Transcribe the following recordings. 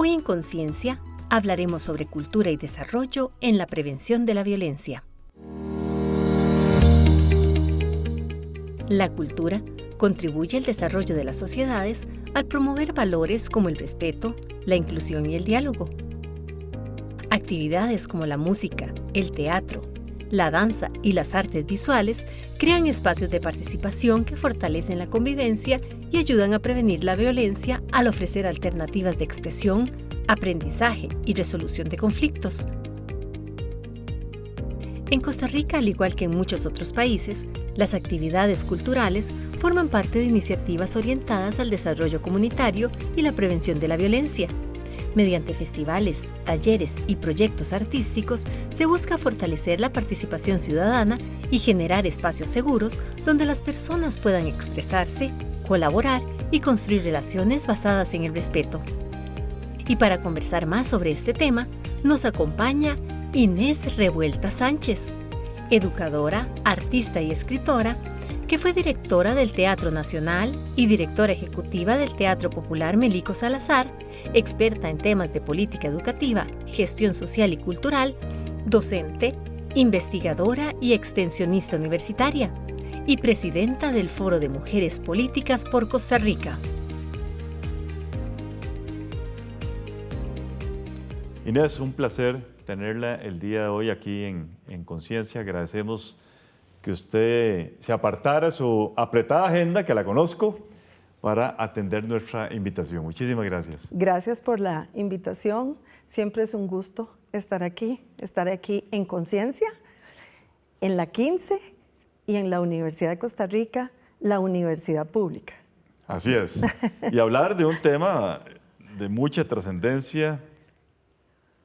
Hoy en Conciencia hablaremos sobre cultura y desarrollo en la prevención de la violencia. La cultura contribuye al desarrollo de las sociedades al promover valores como el respeto, la inclusión y el diálogo. Actividades como la música, el teatro, la danza y las artes visuales crean espacios de participación que fortalecen la convivencia y ayudan a prevenir la violencia al ofrecer alternativas de expresión, aprendizaje y resolución de conflictos. En Costa Rica, al igual que en muchos otros países, las actividades culturales forman parte de iniciativas orientadas al desarrollo comunitario y la prevención de la violencia. Mediante festivales, talleres y proyectos artísticos se busca fortalecer la participación ciudadana y generar espacios seguros donde las personas puedan expresarse, colaborar y construir relaciones basadas en el respeto. Y para conversar más sobre este tema, nos acompaña Inés Revuelta Sánchez, educadora, artista y escritora, que fue directora del Teatro Nacional y directora ejecutiva del Teatro Popular Melico Salazar, experta en temas de política educativa, gestión social y cultural, docente, investigadora y extensionista universitaria, y presidenta del Foro de Mujeres Políticas por Costa Rica. Inés, un placer tenerla el día de hoy aquí en Conciencia. Agradecemos que usted se apartara su apretada agenda, que la conozco, para atender nuestra invitación. Muchísimas gracias. Gracias por la invitación. Siempre es un gusto estar aquí en Conciencia, en la 15 y en la Universidad de Costa Rica, la universidad pública. Así es. Y hablar de un tema de mucha trascendencia,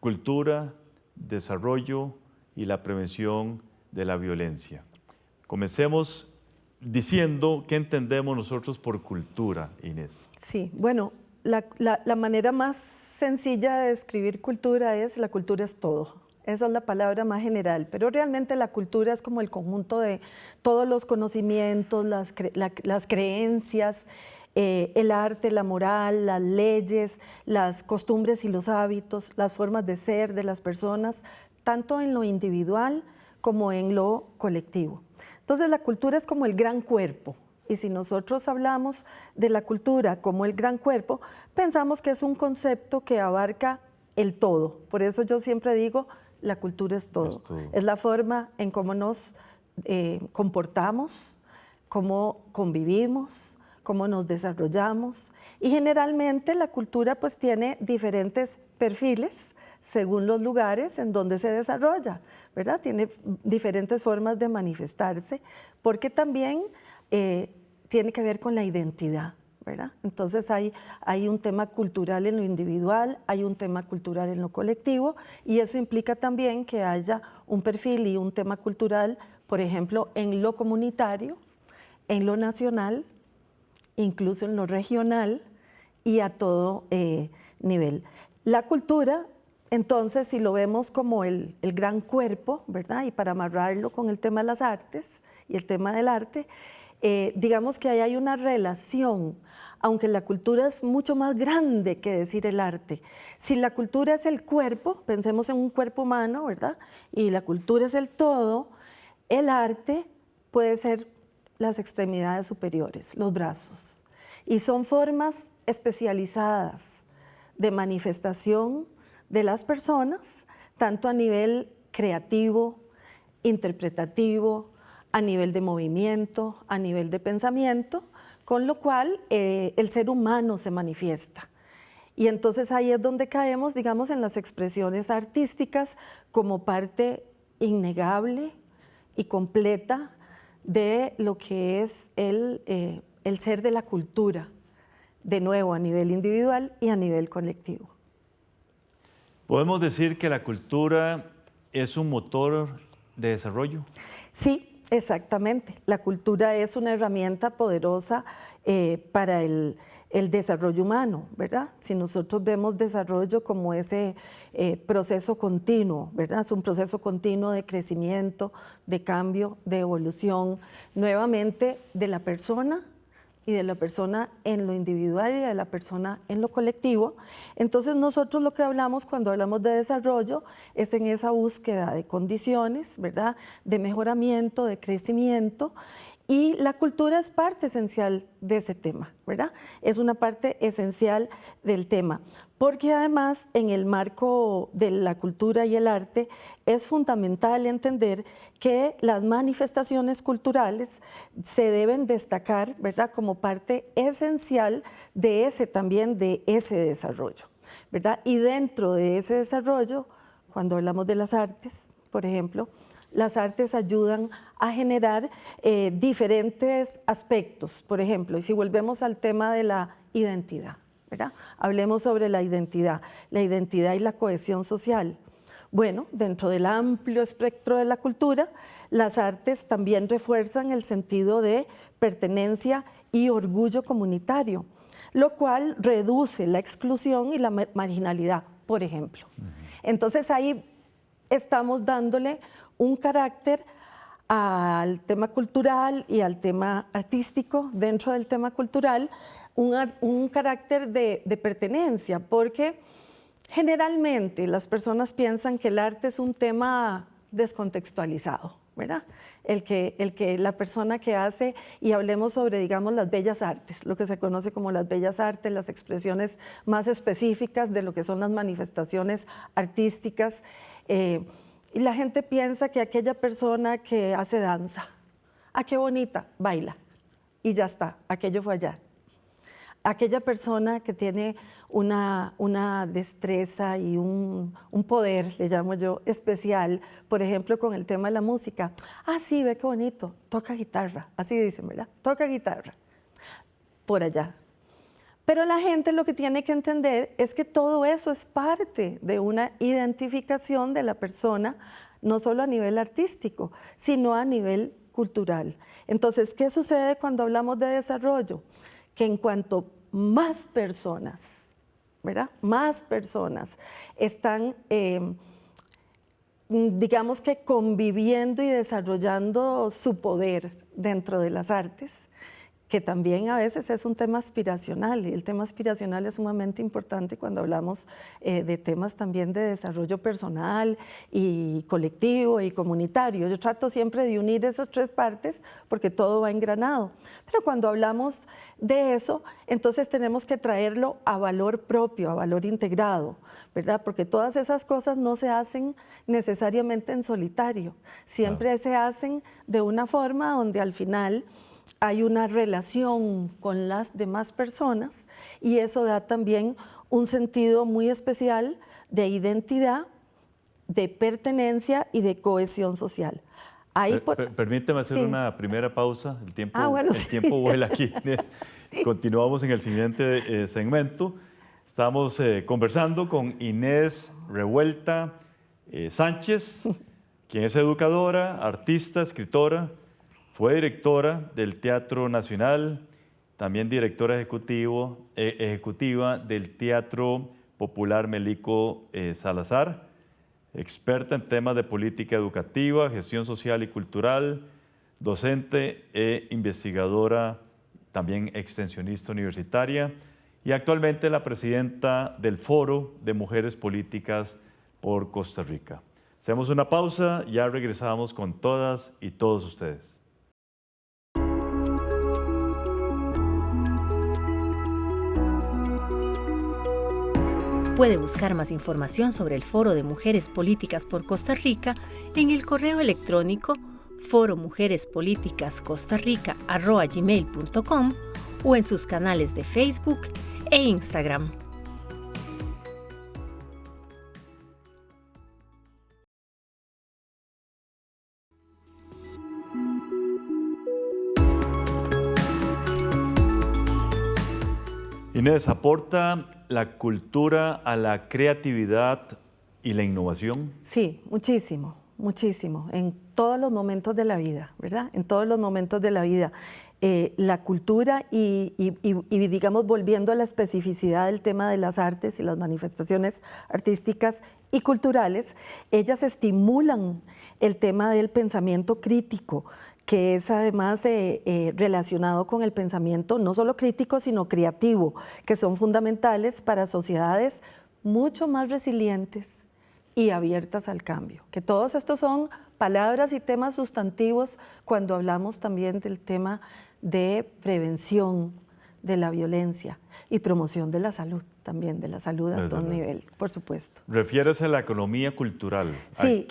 cultura, desarrollo y la prevención de la violencia. Comencemos diciendo qué entendemos nosotros por cultura, Inés. Sí, bueno, la manera más sencilla de describir cultura es: la cultura es todo. Esa es la palabra más general, pero realmente la cultura es como el conjunto de todos los conocimientos, las creencias, el arte, la moral, las leyes, las costumbres y los hábitos, las formas de ser de las personas, tanto en lo individual como en lo colectivo. Entonces la cultura es como el gran cuerpo, y si nosotros hablamos de la cultura como el gran cuerpo, pensamos que es un concepto que abarca el todo. Por eso yo siempre digo, la cultura es todo. Es todo. Es la forma en cómo nos comportamos, cómo convivimos, cómo nos desarrollamos, y generalmente la cultura pues tiene diferentes perfiles según los lugares en donde se desarrolla, ¿verdad? Tiene diferentes formas de manifestarse, porque también tiene que ver con la identidad, ¿verdad? Entonces hay un tema cultural en lo individual, hay un tema cultural en lo colectivo, y eso implica también que haya un perfil y un tema cultural, por ejemplo, en lo comunitario, en lo nacional, incluso en lo regional y a todo nivel. La cultura, entonces, si lo vemos como el gran cuerpo, ¿verdad? Y para amarrarlo con el tema de las artes y el tema del arte, digamos que ahí hay una relación, aunque la cultura es mucho más grande que decir el arte. Si la cultura es el cuerpo, pensemos en un cuerpo humano, ¿verdad? Y la cultura es el todo, el arte puede ser las extremidades superiores, los brazos. Y son formas especializadas de manifestación de las personas, tanto a nivel creativo, interpretativo, a nivel de movimiento, a nivel de pensamiento, con lo cual el ser humano se manifiesta. Y entonces ahí es donde caemos, digamos, en las expresiones artísticas como parte innegable y completa de lo que es el ser de la cultura, de nuevo a nivel individual y a nivel colectivo. ¿Podemos decir que la cultura es un motor de desarrollo? Sí, exactamente. La cultura es una herramienta poderosa para el desarrollo humano, ¿verdad? Si nosotros vemos desarrollo como ese proceso continuo, ¿verdad? Es un proceso continuo de crecimiento, de cambio, de evolución, nuevamente de la persona, y de la persona en lo individual y de la persona en lo colectivo. Entonces nosotros lo que hablamos cuando hablamos de desarrollo es en esa búsqueda de condiciones, ¿verdad?, de mejoramiento, de crecimiento, y la cultura es parte esencial de ese tema, ¿verdad? Es una parte esencial del tema, porque además en el marco de la cultura y el arte es fundamental entender que las manifestaciones culturales se deben destacar, ¿verdad?, como parte esencial de ese desarrollo, ¿verdad? Y dentro de ese desarrollo, cuando hablamos de las artes, por ejemplo, las artes ayudan a generar diferentes aspectos, por ejemplo, y si volvemos al tema de la identidad, ¿verdad? Hablemos sobre la identidad y la cohesión social. Bueno, dentro del amplio espectro de la cultura, las artes también refuerzan el sentido de pertenencia y orgullo comunitario, lo cual reduce la exclusión y la marginalidad, por ejemplo. Entonces ahí estamos dándole un carácter al tema cultural y al tema artístico, dentro del tema cultural, un carácter de pertenencia, porque generalmente las personas piensan que el arte es un tema descontextualizado, ¿verdad? El que la persona que hace, y hablemos sobre, digamos, las bellas artes, lo que se conoce como las bellas artes, las expresiones más específicas de lo que son las manifestaciones artísticas, y la gente piensa que aquella persona que hace danza, qué bonita, baila, y ya está, aquello fue allá. Aquella persona que tiene una destreza y un poder, le llamo yo, especial, por ejemplo, con el tema de la música. Sí, ve qué bonito, toca guitarra, así dicen, ¿verdad? Toca guitarra, por allá. Pero la gente lo que tiene que entender es que todo eso es parte de una identificación de la persona, no solo a nivel artístico, sino a nivel cultural. Entonces, ¿qué sucede cuando hablamos de desarrollo? Que en cuanto más personas, ¿verdad?, más personas están, digamos que conviviendo y desarrollando su poder dentro de las artes, que también a veces es un tema aspiracional, y el tema aspiracional es sumamente importante cuando hablamos de temas también de desarrollo personal y colectivo y comunitario. Yo trato siempre de unir esas tres partes porque todo va engranado. Pero cuando hablamos de eso, entonces tenemos que traerlo a valor propio, a valor integrado, ¿verdad? Porque todas esas cosas no se hacen necesariamente en solitario, siempre se hacen de una forma donde al final hay una relación con las demás personas, y eso da también un sentido muy especial de identidad, de pertenencia y de cohesión social. Permíteme hacer una primera pausa. El tiempo, bueno, el tiempo vuela aquí, Inés. Sí. Continuamos en el siguiente segmento. Estamos conversando con Inés Revuelta Sánchez, quien es educadora, artista, escritora. Fue directora del Teatro Nacional, también directora ejecutiva del Teatro Popular Melico Salazar, experta en temas de política educativa, gestión social y cultural, docente e investigadora, también extensionista universitaria, y actualmente la presidenta del Foro de Mujeres Políticas por Costa Rica. Hacemos una pausa, ya regresamos con todas y todos ustedes. Puede buscar más información sobre el Foro de Mujeres Políticas por Costa Rica en el correo electrónico forumujerespoliticascostarrica@gmail.com o en sus canales de Facebook e Instagram. Inés, ¿aporta la cultura a la creatividad y la innovación? Sí, muchísimo, muchísimo, en todos los momentos de la vida, ¿verdad? En todos los momentos de la vida. La cultura y digamos, volviendo a la especificidad del tema de las artes y las manifestaciones artísticas y culturales, ellas estimulan el tema del pensamiento crítico, que es además relacionado con el pensamiento no solo crítico, sino creativo, que son fundamentales para sociedades mucho más resilientes y abiertas al cambio. Que todos estos son palabras y temas sustantivos cuando hablamos también del tema de prevención de la violencia y promoción de la salud, también de la salud a todo nivel, por supuesto. Refieres a la economía cultural. Sí.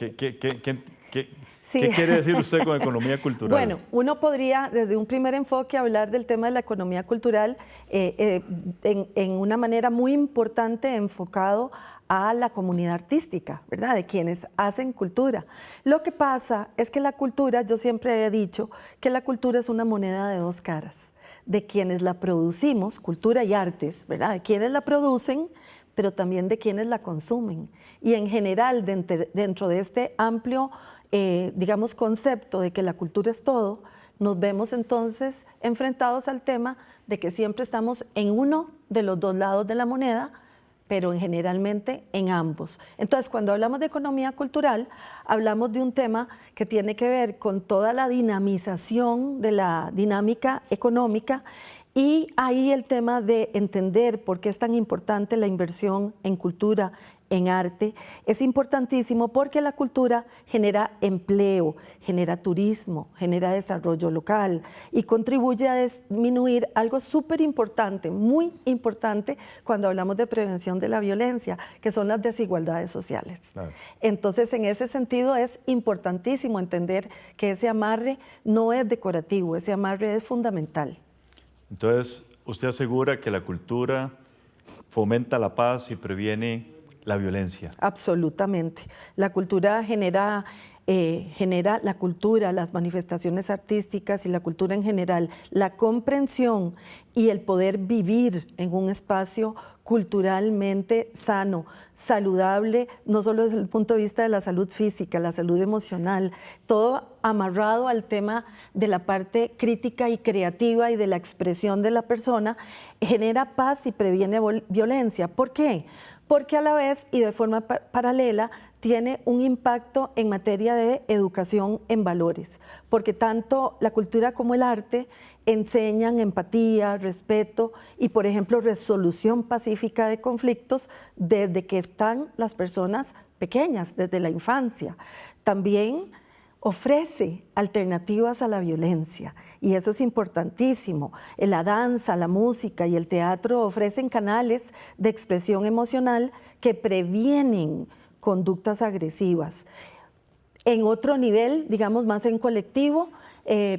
¿Qué quiere decir usted con economía cultural? Bueno, uno podría desde un primer enfoque hablar del tema de la economía cultural en una manera muy importante enfocado a la comunidad artística, ¿verdad? De quienes hacen cultura. Lo que pasa es que la cultura, yo siempre he dicho que la cultura es una moneda de dos caras, de quienes la producimos, cultura y artes, ¿verdad? De quienes la producen, pero también de quienes la consumen. Y en general, dentro de este amplio digamos, concepto de que la cultura es todo, nos vemos entonces enfrentados al tema de que siempre estamos en uno de los dos lados de la moneda, pero generalmente en ambos. Entonces, cuando hablamos de economía cultural, hablamos de un tema que tiene que ver con toda la dinamización de la dinámica económica, y ahí el tema de entender por qué es tan importante la inversión en cultura, en arte, es importantísimo porque la cultura genera empleo, genera turismo, genera desarrollo local y contribuye a disminuir algo súper importante, muy importante cuando hablamos de prevención de la violencia, que son las desigualdades sociales. Claro. Entonces, en ese sentido es importantísimo entender que ese amarre no es decorativo, ese amarre es fundamental. Entonces, usted asegura que la cultura fomenta la paz y previene la violencia. Absolutamente. La cultura genera la cultura, las manifestaciones artísticas y la cultura en general, la comprensión y el poder vivir en un espacio culturalmente sano, saludable, no solo desde el punto de vista de la salud física, la salud emocional, todo amarrado al tema de la parte crítica y creativa y de la expresión de la persona, genera paz y previene violencia. ¿Por qué? Porque a la vez y de forma paralela tiene un impacto en materia de educación en valores, porque tanto la cultura como el arte enseñan empatía, respeto y, por ejemplo, resolución pacífica de conflictos desde que están las personas pequeñas, desde la infancia. También ofrece alternativas a la violencia y eso es importantísimo. La danza, la música y el teatro ofrecen canales de expresión emocional que previenen conductas agresivas. En otro nivel, digamos más en colectivo,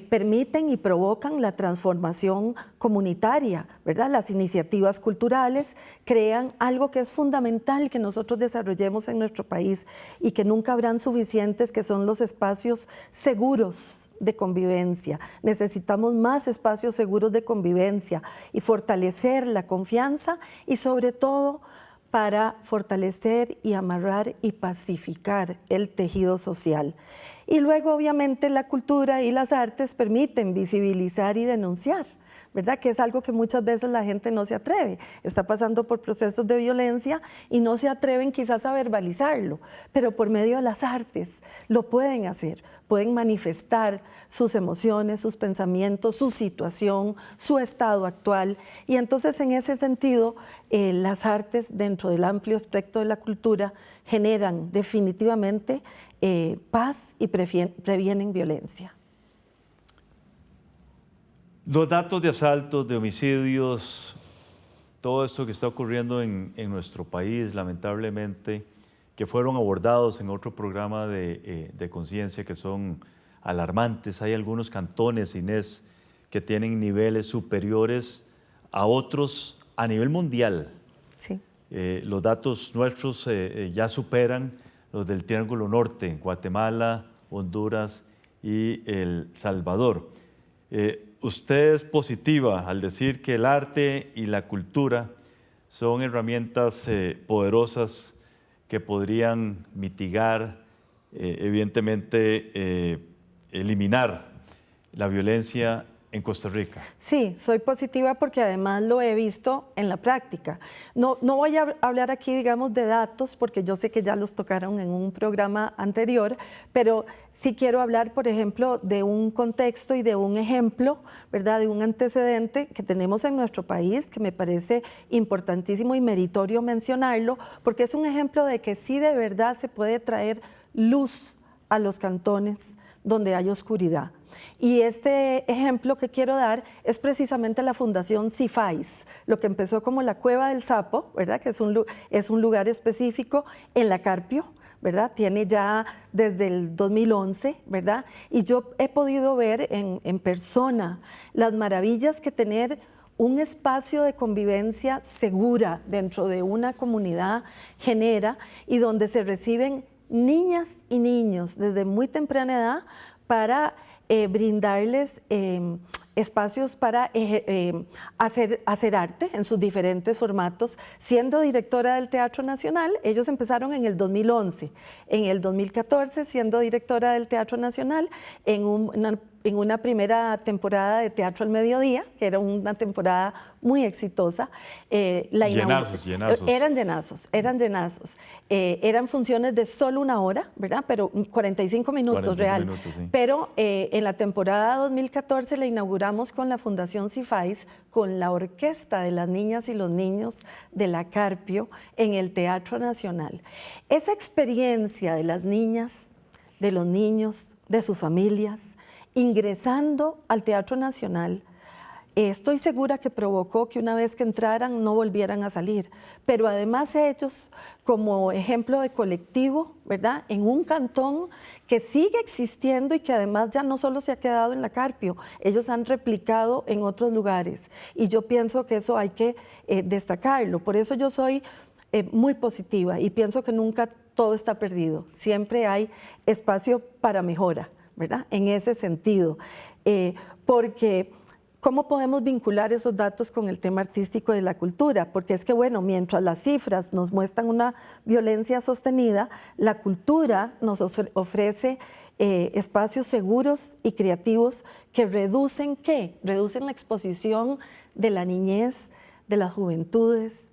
permiten y provocan la transformación comunitaria, ¿verdad? Las iniciativas culturales crean algo que es fundamental que nosotros desarrollemos en nuestro país y que nunca habrán suficientes, que son los espacios seguros de convivencia. Necesitamos más espacios seguros de convivencia y fortalecer la confianza y sobre todo para fortalecer y amarrar y pacificar el tejido social. Y luego, obviamente, la cultura y las artes permiten visibilizar y denunciar, ¿verdad? Que es algo que muchas veces la gente no se atreve. Está pasando por procesos de violencia y no se atreven quizás a verbalizarlo, pero por medio de las artes lo pueden hacer. Pueden manifestar sus emociones, sus pensamientos, su situación, su estado actual. Y entonces, en ese sentido, las artes dentro del amplio espectro de la cultura generan definitivamente paz y previenen violencia. Los datos de asaltos, de homicidios, todo esto que está ocurriendo en nuestro país, lamentablemente, que fueron abordados en otro programa de conciencia que son alarmantes. Hay algunos cantones, Inés, que tienen niveles superiores a otros a nivel mundial. Sí. Los datos nuestros ya superan los del Triángulo Norte, Guatemala, Honduras y El Salvador. Usted es positiva al decir que el arte y la cultura son herramientas poderosas que podrían mitigar, evidentemente, eliminar la violencia en Costa Rica. Sí, soy positiva porque además lo he visto en la práctica. No voy a hablar aquí, digamos, de datos, porque yo sé que ya los tocaron en un programa anterior, pero sí quiero hablar, por ejemplo, de un contexto y de un ejemplo, ¿verdad?, de un antecedente que tenemos en nuestro país, que me parece importantísimo y meritorio mencionarlo, porque es un ejemplo de que sí de verdad se puede traer luz a los cantones donde hay oscuridad. Y este ejemplo que quiero dar es precisamente la Fundación CIFAIS, lo que empezó como la Cueva del Sapo, ¿verdad?, que es un lugar específico en la Carpio, ¿verdad? Tiene ya desde el 2011, ¿verdad? Y yo he podido ver en persona las maravillas que tener un espacio de convivencia segura dentro de una comunidad genera, y donde se reciben niñas y niños desde muy temprana edad para brindarles espacios para hacer arte en sus diferentes formatos. Siendo directora del Teatro Nacional, ellos empezaron en el 2011. En el 2014, siendo directora del Teatro Nacional, en una primera temporada de Teatro al Mediodía, que era una temporada muy exitosa. Llenazos. Eran llenazos. Eran funciones de solo una hora, ¿verdad? Pero 45 minutos 45 real. minutos, sí. Pero en la temporada 2014 la inauguramos con la Fundación CIFAIS, con la orquesta de las niñas y los niños de la Carpio en el Teatro Nacional. Esa experiencia de las niñas, de los niños, de sus familias, ingresando al Teatro Nacional, estoy segura que provocó que una vez que entraran no volvieran a salir. Pero además ellos, como ejemplo de colectivo, ¿verdad?, en un cantón que sigue existiendo y que además ya no solo se ha quedado en la Carpio, ellos han replicado en otros lugares. Y yo pienso que eso hay que destacarlo. Por eso yo soy muy positiva y pienso que nunca todo está perdido. Siempre hay espacio para mejora, ¿verdad?, en ese sentido. Porque ¿cómo podemos vincular esos datos con el tema artístico de la cultura? Porque es que, bueno, mientras las cifras nos muestran una violencia sostenida, la cultura nos ofrece espacios seguros y creativos que reducen, ¿qué? Reducen la exposición de la niñez, de las juventudes.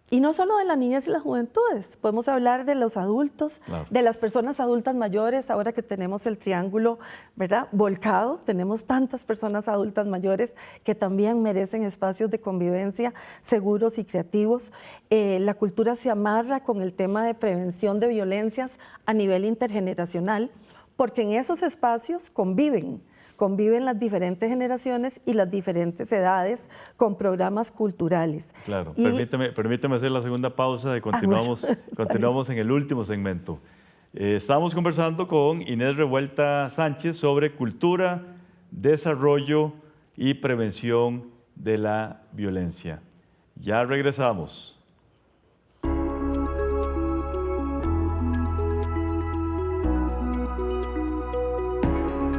Y no solo de la niñez y las juventudes, podemos hablar de los adultos, claro, de las personas adultas mayores, ahora que tenemos el triángulo, ¿verdad?, volcado, tenemos tantas personas adultas mayores que también merecen espacios de convivencia seguros y creativos. La cultura se amarra con el tema de prevención de violencias a nivel intergeneracional, porque en esos espacios conviven las diferentes generaciones y las diferentes edades con programas culturales. Claro, permíteme hacer la segunda pausa y continuamos en el último segmento. Estamos conversando con Inés Revuelta Sánchez sobre cultura, desarrollo y prevención de la violencia. Ya regresamos.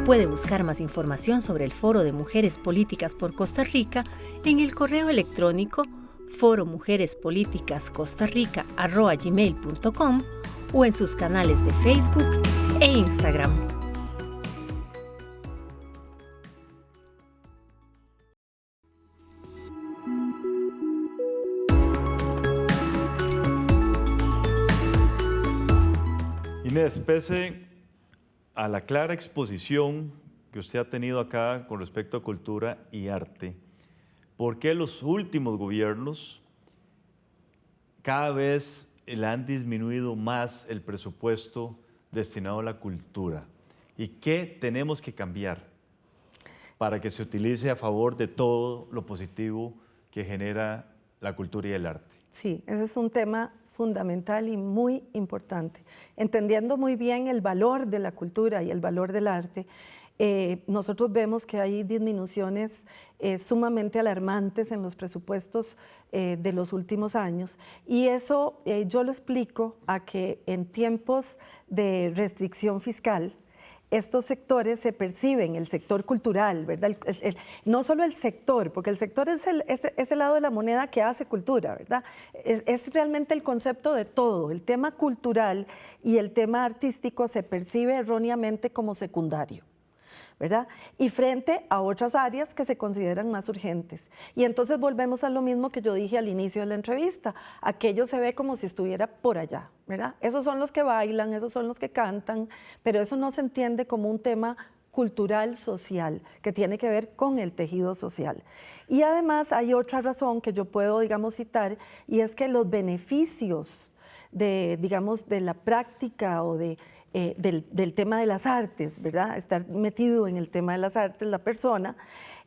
Puede buscar más información sobre el Foro de Mujeres Políticas por Costa Rica en el correo electrónico forumujerespoliticascostarrica@gmail.com o en sus canales de Facebook e Instagram. Inés, pese a la clara exposición que usted ha tenido acá con respecto a cultura y arte, ¿por qué los últimos gobiernos cada vez le han disminuido más el presupuesto destinado a la cultura? ¿Y qué tenemos que cambiar para que se utilice a favor de todo lo positivo que genera la cultura y el arte? Sí, ese es un tema fundamental y muy importante. Entendiendo muy bien el valor de la cultura y el valor del arte, nosotros vemos que hay disminuciones sumamente alarmantes en los presupuestos de los últimos años, y eso yo lo explico a que en tiempos de restricción fiscal, estos sectores se perciben, el sector cultural, ¿verdad? No solo el sector, porque el sector es el lado de la moneda que hace cultura, ¿verdad? Es realmente el concepto de todo. El tema cultural y el tema artístico se percibe erróneamente como secundario, ¿verdad? Y frente a otras áreas que se consideran más urgentes. Y entonces volvemos a lo mismo que yo dije al inicio de la entrevista. Aquello se ve como si estuviera por allá, ¿verdad? Esos son los que bailan, esos son los que cantan, pero eso no se entiende como un tema cultural, social, que tiene que ver con el tejido social. Y además hay otra razón que yo puedo, digamos, citar, y es que los beneficios de, digamos, de la práctica o de del tema de las artes, ¿verdad? Estar metido en el tema de las artes la persona,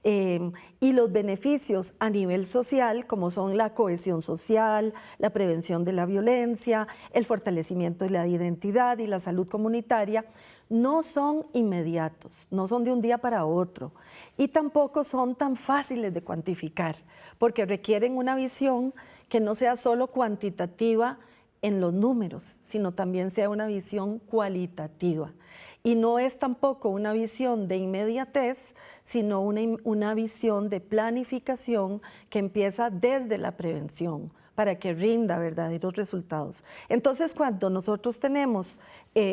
y los beneficios a nivel social, como son la cohesión social, la prevención de la violencia, el fortalecimiento de la identidad y la salud comunitaria, no son inmediatos, no son de un día para otro, y tampoco son tan fáciles de cuantificar, porque requieren una visión que no sea solo cuantitativa en los números, sino también sea una visión cualitativa. Y no es tampoco una visión de inmediatez, sino una visión de planificación que empieza desde la prevención para que rinda verdaderos resultados. Entonces, cuando nosotros tenemos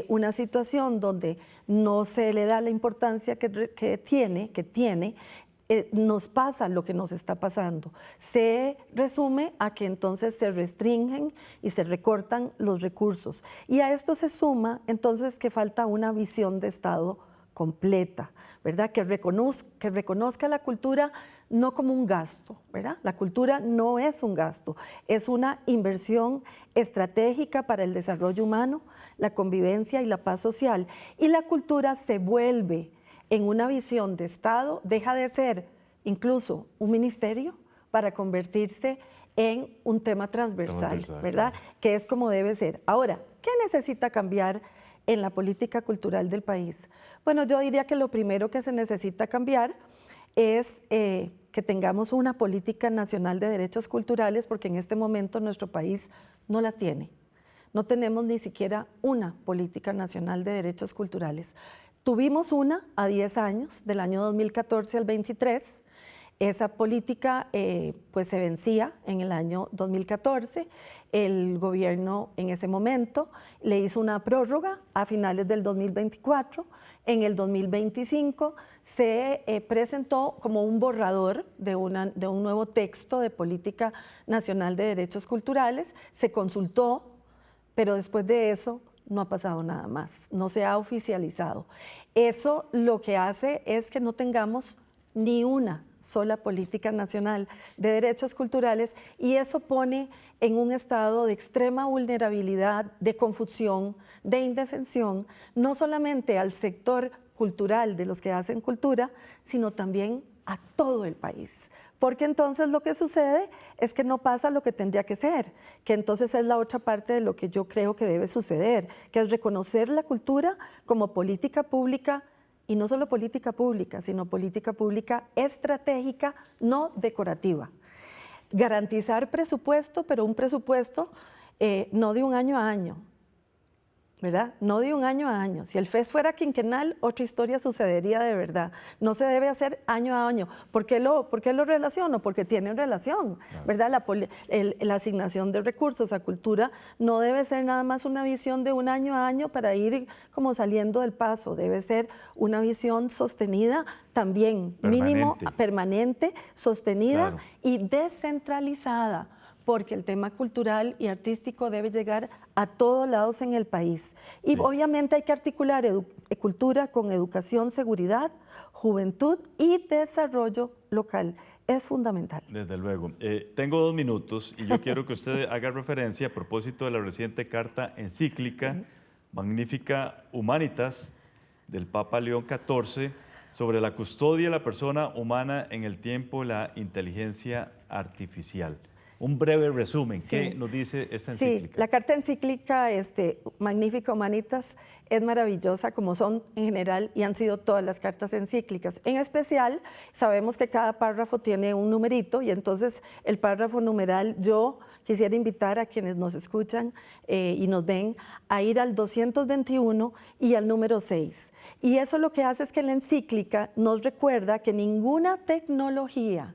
una situación donde no se le da la importancia que tiene, nos pasa lo que nos está pasando. Se resume a que entonces se restringen y se recortan los recursos. Y a esto se suma entonces que falta una visión de Estado completa, ¿verdad? Que reconozca la cultura no como un gasto, ¿verdad? La cultura no es un gasto, es una inversión estratégica para el desarrollo humano, la convivencia y la paz social. Y la cultura se vuelve en una visión de Estado, deja de ser incluso un ministerio para convertirse en un tema transversal, ¿verdad? Que es como debe ser. Ahora, ¿qué necesita cambiar en la política cultural del país? Bueno, yo diría que lo primero que se necesita cambiar es que tengamos una política nacional de derechos culturales, porque en este momento nuestro país no la tiene. No tenemos ni siquiera una política nacional de derechos culturales. Tuvimos una a 10 años, del año 2014 al 23. Esa política pues se vencía en el año 2014. El gobierno en ese momento le hizo una prórroga a finales del 2024. En el 2025 se presentó como un borrador de un nuevo texto de política nacional de derechos culturales. Se consultó, pero después de eso no ha pasado nada más, no se ha oficializado. Eso lo que hace es que no tengamos ni una sola política nacional de derechos culturales, y eso pone en un estado de extrema vulnerabilidad, de confusión, de indefensión, no solamente al sector cultural de los que hacen cultura, sino también a todo el país. Porque entonces lo que sucede es que no pasa lo que tendría que ser, que entonces es la otra parte de lo que yo creo que debe suceder, que es reconocer la cultura como política pública, y no solo política pública, sino política pública estratégica, no decorativa. Garantizar presupuesto, pero un presupuesto no de un año a año, ¿verdad? No de un año a año. Si el FES fuera quinquenal, otra historia sucedería de verdad. No se debe hacer año a año. ¿Por qué lo relaciono? Porque tiene relación, ¿verdad? La asignación de recursos a cultura no debe ser nada más una visión de un año a año para ir como saliendo del paso. Debe ser una visión sostenida también, mínimo, permanente, sostenida y descentralizada, porque el tema cultural y artístico debe llegar a todos lados en el país. Y obviamente hay que articular cultura con educación, seguridad, juventud y desarrollo local. Es fundamental. Desde luego. Tengo 2 minutos y yo quiero que usted haga referencia a propósito de la reciente carta encíclica Magnificat Humanitas del Papa León XIV sobre la custodia de la persona humana en el tiempo de la inteligencia artificial. Un breve resumen, ¿qué nos dice esta encíclica? Sí, la carta encíclica Magnificat Humanitas es maravillosa, como son en general y han sido todas las cartas encíclicas. En especial, sabemos que cada párrafo tiene un numerito, y entonces el párrafo numeral, yo quisiera invitar a quienes nos escuchan y nos ven a ir al 221 y al número 6. Y eso lo que hace es que la encíclica nos recuerda que ninguna tecnología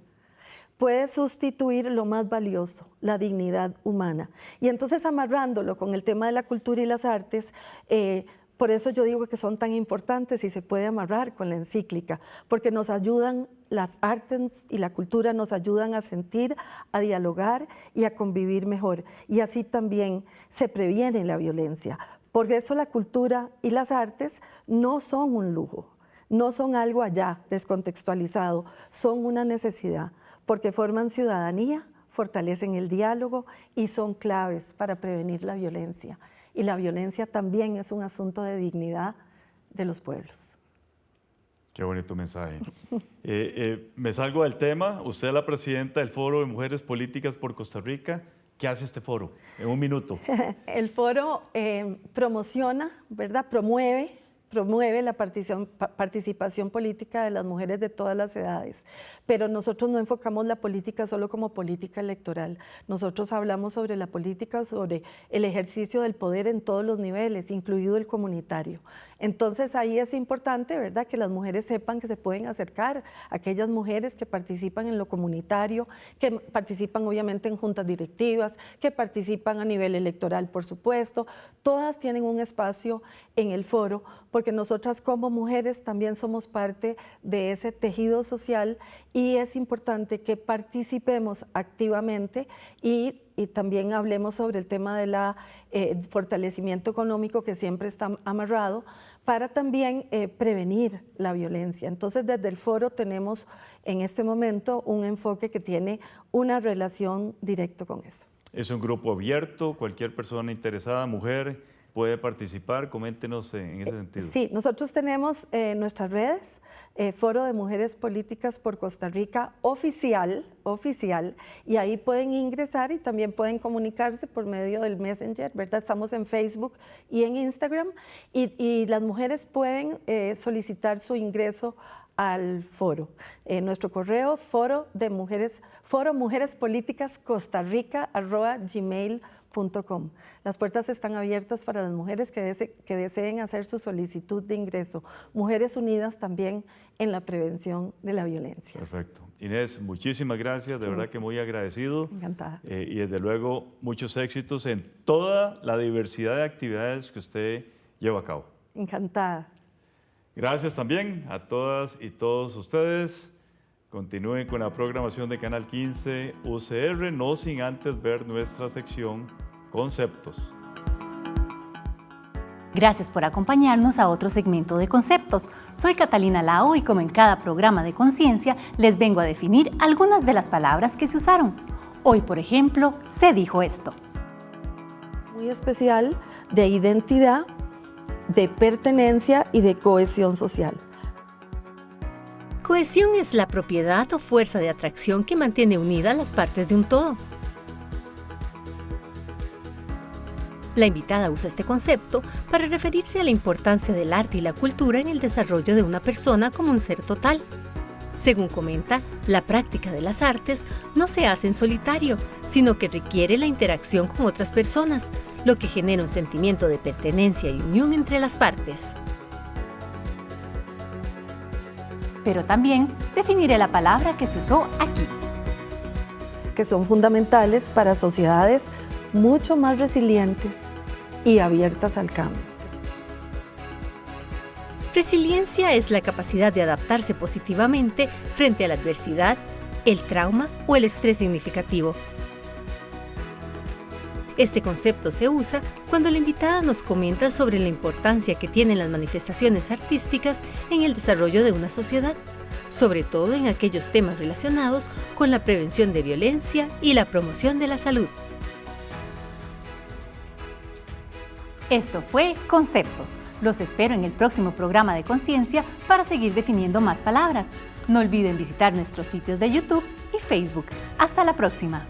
puede sustituir lo más valioso, la dignidad humana. Y entonces, amarrándolo con el tema de la cultura y las artes, por eso yo digo que son tan importantes y se puede amarrar con la encíclica, porque nos ayudan, las artes y la cultura nos ayudan a sentir, a dialogar y a convivir mejor. Y así también se previene la violencia. Por eso la cultura y las artes no son un lujo, no son algo allá descontextualizado, son una necesidad, porque forman ciudadanía, fortalecen el diálogo y son claves para prevenir la violencia. Y la violencia también es un asunto de dignidad de los pueblos. Qué bonito mensaje. Me salgo del tema. Usted es la presidenta del Foro de Mujeres Políticas por Costa Rica. ¿Qué hace este foro? En un minuto. El foro promociona, ¿verdad? Promueve la participación política de las mujeres de todas las edades. Pero nosotros no enfocamos la política solo como política electoral. Nosotros hablamos sobre la política, sobre el ejercicio del poder en todos los niveles, incluido el comunitario. Entonces ahí es importante, ¿verdad?, que las mujeres sepan que se pueden acercar a aquellas mujeres que participan en lo comunitario, que participan obviamente en juntas directivas, que participan a nivel electoral, por supuesto. Todas tienen un espacio en el foro, porque nosotras como mujeres también somos parte de ese tejido social y es importante que participemos activamente y también hablemos sobre el tema del fortalecimiento económico que siempre está amarrado para también prevenir la violencia. Entonces, desde el foro tenemos en este momento un enfoque que tiene una relación directa con eso. Es un grupo abierto, cualquier persona interesada, mujer, puede participar. Coméntenos en ese sentido. Sí, nosotros tenemos nuestras redes, Foro de Mujeres Políticas por Costa Rica oficial, y ahí pueden ingresar y también pueden comunicarse por medio del Messenger, ¿verdad? Estamos en Facebook y en Instagram, y las mujeres pueden solicitar su ingreso al foro. Nuestro correo, foromujerespoliticascostarrica@gmail.com. Las puertas están abiertas para las mujeres que deseen hacer su solicitud de ingreso. Mujeres unidas también en la prevención de la violencia. Perfecto. Inés, muchísimas gracias, de verdad que muy agradecido. Encantada. Y desde luego muchos éxitos en toda la diversidad de actividades que usted lleva a cabo. Encantada. Gracias también a todas y todos ustedes. Continúen con la programación de Canal 15 UCR, no sin antes ver nuestra sección Conceptos. Gracias por acompañarnos a otro segmento de Conceptos. Soy Catalina Lao y como en cada programa de conciencia, les vengo a definir algunas de las palabras que se usaron. Hoy, por ejemplo, se dijo esto. Muy especial de identidad, de pertenencia y de cohesión social. Cohesión es la propiedad o fuerza de atracción que mantiene unidas las partes de un todo. La invitada usa este concepto para referirse a la importancia del arte y la cultura en el desarrollo de una persona como un ser total. Según comenta, la práctica de las artes no se hace en solitario, sino que requiere la interacción con otras personas, lo que genera un sentimiento de pertenencia y unión entre las partes. Pero también definiré la palabra que se usó aquí. Que son fundamentales para sociedades mucho más resilientes y abiertas al cambio. Resiliencia es la capacidad de adaptarse positivamente frente a la adversidad, el trauma o el estrés significativo. Este concepto se usa cuando la invitada nos comenta sobre la importancia que tienen las manifestaciones artísticas en el desarrollo de una sociedad, sobre todo en aquellos temas relacionados con la prevención de violencia y la promoción de la salud. Esto fue Conceptos. Los espero en el próximo programa de Conciencia para seguir definiendo más palabras. No olviden visitar nuestros sitios de YouTube y Facebook. Hasta la próxima.